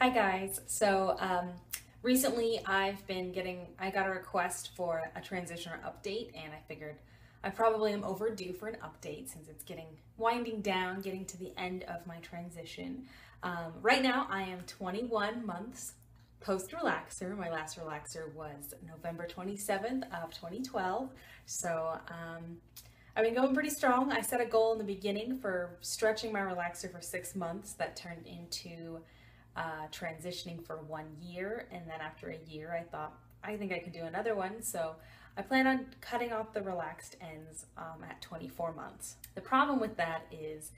Hi guys. Recently I got a request for a transitioner update, and I figured I probably am overdue for an update since it's winding down, getting to the end of my transition. Right now I am 21 months post relaxer. My last relaxer was November 27th of 2012. I've been going pretty strong. I set a goal in the beginning for stretching my relaxer for 6 months that turned into transitioning for 1 year, and then after a year I think I could do another one, so I plan on cutting off the relaxed ends at 24 months. The problem with that is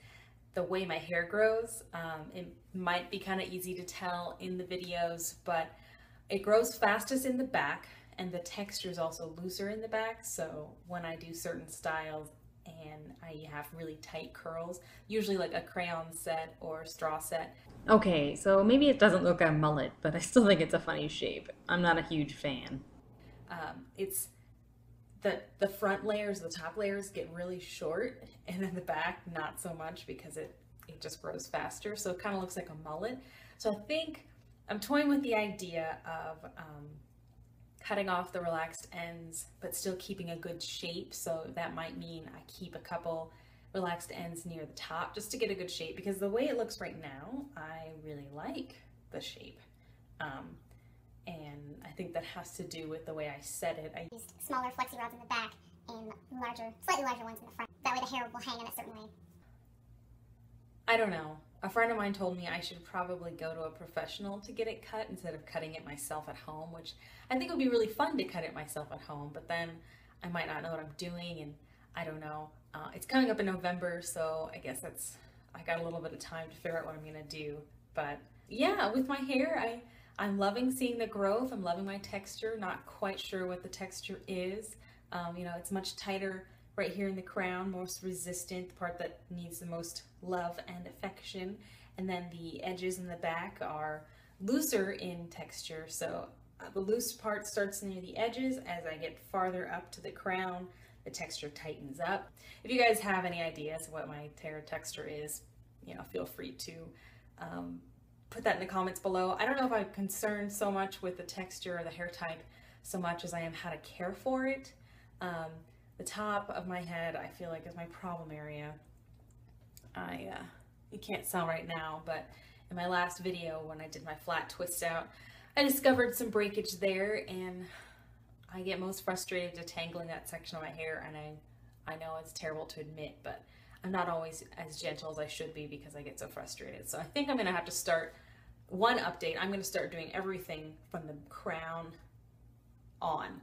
the way my hair grows. It might be kind of easy to tell in the videos, but it grows fastest in the back, and the texture is also looser in the back, so when I do certain styles and I have really tight curls, usually like a crayon set or straw set. Okay, so maybe it doesn't look like a mullet, but I still think it's a funny shape. I'm not a huge fan. It's the front layers, the top layers get really short, and then the back not so much because it just grows faster. So it kind of looks like a mullet. So I think I'm toying with the idea of cutting off the relaxed ends, but still keeping a good shape. So that might mean I keep a couple relaxed ends near the top just to get a good shape, because the way it looks right now, I really like the shape. And I think that has to do with the way I set it. I used smaller flexi rods in the back and slightly larger ones in the front. That way the hair will hang in a certain way. I don't know. A friend of mine told me I should probably go to a professional to get it cut instead of cutting it myself at home, which I think would be really fun to cut it myself at home, but then I might not know what I'm doing, and I don't know. It's coming up in November, so I guess I got a little bit of time to figure out what I'm gonna do. But yeah, with my hair, I'm loving seeing the growth. I'm loving my texture. Not quite sure what the texture is. It's much tighter right here in the crown, most resistant, the part that needs the most love and affection. And then the edges in the back are looser in texture. So the loose part starts near the edges. As I get farther up to the crown, the texture tightens up. If you guys have any ideas of what my hair texture is, feel free to put that in the comments below. I don't know if I'm concerned so much with the texture or the hair type so much as I am how to care for it. The top of my head, I feel like, is my problem area. You can't tell right now, but in my last video when I did my flat twist out, I discovered some breakage there, and I get most frustrated detangling that section of my hair, and I know it's terrible to admit, but I'm not always as gentle as I should be because I get so frustrated. So I think I'm gonna have to start one update. I'm gonna start doing everything from the crown on.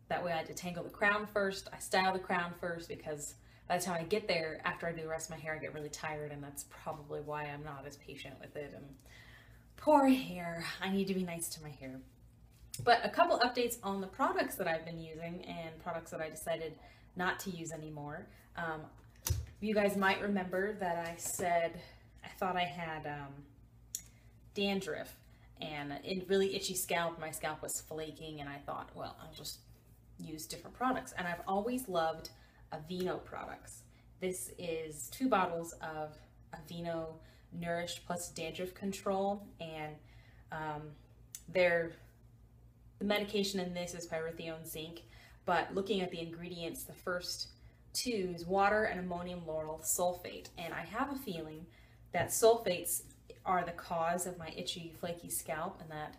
That way I detangle the crown first, I style the crown first, because by the time I get there, after I do the rest of my hair, I get really tired, and that's probably why I'm not as patient with it. And poor hair, I need to be nice to my hair. But a couple updates on the products that I've been using and products that I decided not to use anymore. You guys might remember that I said I thought I had dandruff and a really itchy scalp. My scalp was flaking, and I thought, well, I'll just use different products. And I've always loved Aveeno products. This is 2 bottles of Aveeno Nourish Plus Dandruff Control, and the medication in this is pyrethioate zinc, but looking at the ingredients, the first 2 is water and ammonium lauryl sulfate, and I have a feeling that sulfates are the cause of my itchy, flaky scalp, and that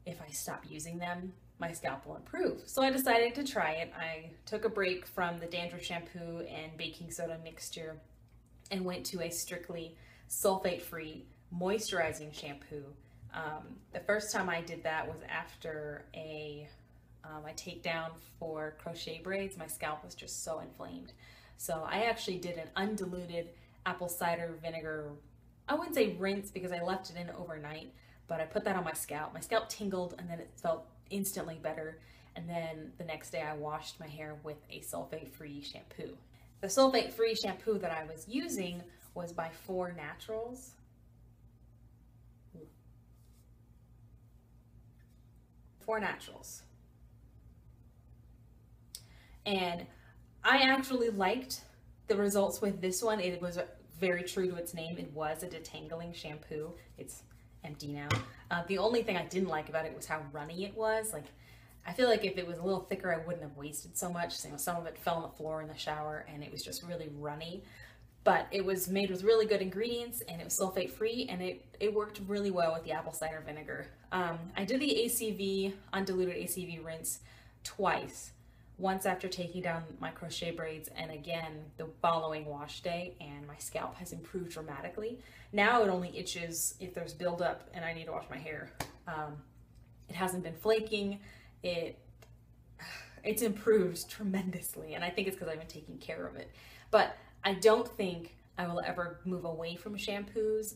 if I stop using them, my scalp will improve. So I decided to try it. I took a break from the dandruff shampoo and baking soda mixture and went to a strictly sulfate-free moisturizing shampoo. The first time I did that was after a takedown for crochet braids. My scalp was just so inflamed. So I actually did an undiluted apple cider vinegar, I wouldn't say rinse because I left it in overnight, but I put that on my scalp. My scalp tingled, and then it felt instantly better. And then the next day I washed my hair with a sulfate-free shampoo. The sulfate-free shampoo that I was using was by 4 Naturals. 4 Naturals. And I actually liked the results with this one. It was very true to its name. It was a detangling shampoo. It's empty now. The only thing I didn't like about it was how runny it was. Like, I feel like if it was a little thicker, I wouldn't have wasted so much. So, some of it fell on the floor in the shower and it was just really runny. But it was made with really good ingredients and it was sulfate free, and it worked really well with the apple cider vinegar. I did the ACV, undiluted ACV rinse twice. Once after taking down my crochet braids, and again the following wash day, and my scalp has improved dramatically. Now it only itches if there's buildup and I need to wash my hair. It hasn't been flaking. It's improved tremendously, and I think it's because I've been taking care of it. But I don't think I will ever move away from shampoos.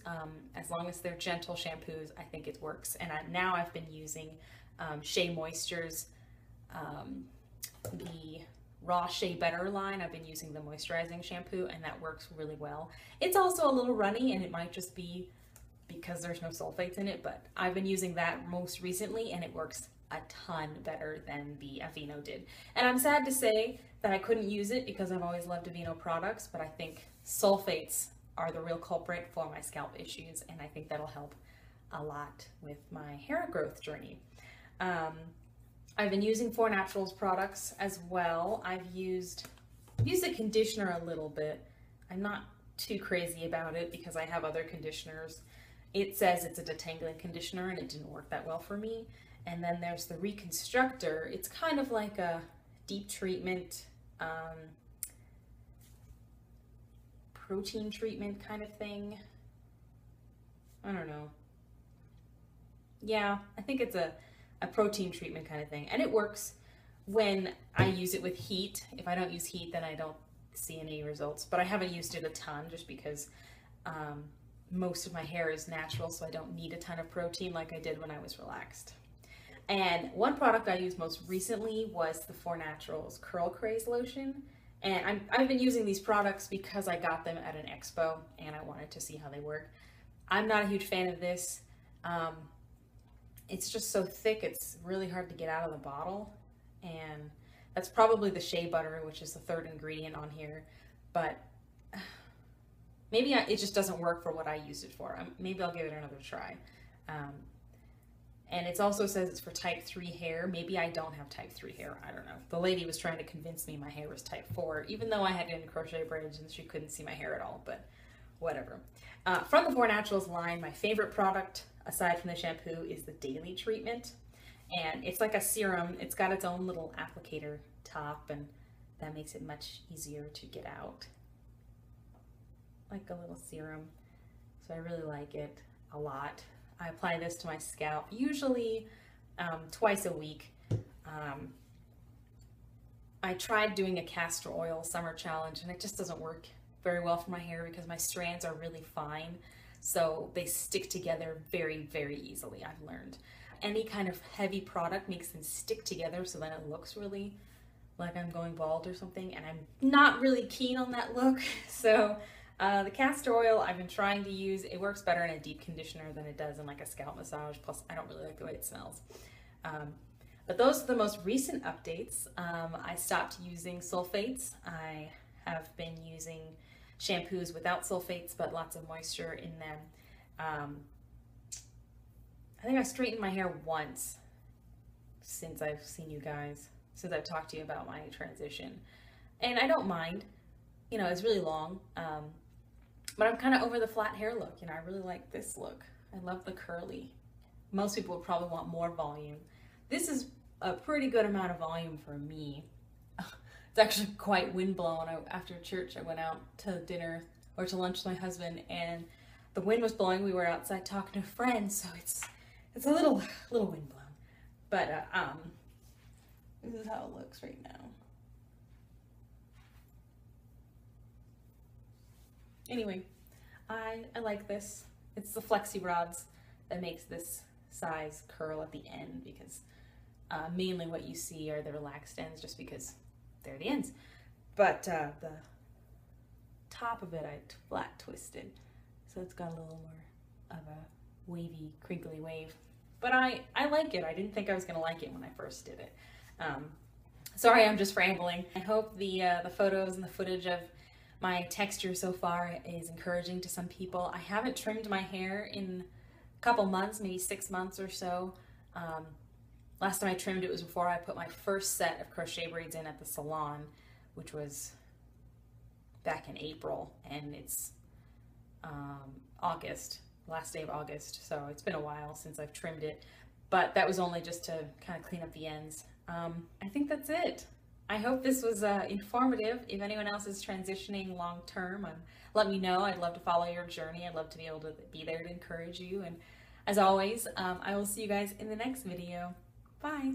As long as they're gentle shampoos, I think it works. And now I've been using Shea Moisture's the raw Shea Better line. I've been using the moisturizing shampoo, and that works really well. It's also a little runny, and it might just be because there's no sulfates in it, but I've been using that most recently, and it works a ton better than the Aveeno did. And I'm sad to say that I couldn't use it because I've always loved Aveeno products, but I think sulfates are the real culprit for my scalp issues, and I think that'll help a lot with my hair growth journey. I've been using 4 Naturals products as well. I've used the conditioner a little bit. I'm not too crazy about it because I have other conditioners. It says it's a detangling conditioner and it didn't work that well for me. And then there's the Reconstructor. It's kind of like a deep treatment, protein treatment kind of thing. I don't know. Yeah, I think it's a protein treatment kind of thing, and it works when I use it with heat. If I don't use heat, then I don't see any results, but I haven't used it a ton just because most of my hair is natural, so I don't need a ton of protein like I did when I was relaxed. And one product I used most recently was the 4 Naturals Curl Craze Lotion, and I've been using these products because I got them at an expo and I wanted to see how they work. I'm not a huge fan of this. It's just so thick, it's really hard to get out of the bottle, and that's probably the shea butter, which is the 3rd ingredient on here, but maybe it just doesn't work for what I used it for. Maybe I'll give it another try. And it also says it's for type 3 hair. Maybe I don't have type 3 hair, I don't know. The lady was trying to convince me my hair was type 4, even though I had it in crochet braids and she couldn't see my hair at all, but whatever. From the 4 Naturals line, my favorite product aside from the shampoo is the daily treatment, and it's like a serum. It's got its own little applicator top, and that makes it much easier to get out, like a little serum. So I really like it a lot. I apply this to my scalp usually twice a week. I tried doing a castor oil summer challenge, and it just doesn't work very well for my hair because my strands are really fine. So they stick together very, very easily, I've learned. Any kind of heavy product makes them stick together, so then it looks really like I'm going bald or something, and I'm not really keen on that look. So the castor oil I've been trying to use, it works better in a deep conditioner than it does in like a scalp massage, plus I don't really like the way it smells. But those are the most recent updates. I stopped using sulfates. I have been using shampoos without sulfates, but lots of moisture in them. I think I straightened my hair once since I've seen you guys, since I've talked to you about my transition. And I don't mind, you know, it's really long, but I'm kind of over the flat hair look. You know, I really like this look. I love the curly. Most people would probably want more volume. This is a pretty good amount of volume for me. It's actually quite windblown. After church, I went out to dinner or to lunch with my husband, and the wind was blowing. We were outside talking to friends, so it's a little windblown. But this is how it looks right now. Anyway, I like this. It's the flexi rods that makes this size curl at the end, because mainly what you see are the relaxed ends, just because they're the ends. But the top of it I flat twisted, so it's got a little more of a wavy, crinkly wave. But I like it. I didn't think I was gonna like it when I first did it. Sorry, I'm just rambling. I hope the photos and the footage of my texture so far is encouraging to some people. I haven't trimmed my hair in a couple months, maybe 6 months or so. Last time I trimmed it was before I put my first set of crochet braids in at the salon, which was back in April, and it's August, last day of August, so it's been a while since I've trimmed it, but that was only just to kind of clean up the ends. I think that's it. I hope this was informative. If anyone else is transitioning long term, let me know. I'd love to follow your journey. I'd love to be able to be there to encourage you. And as always, I will see you guys in the next video. Bye.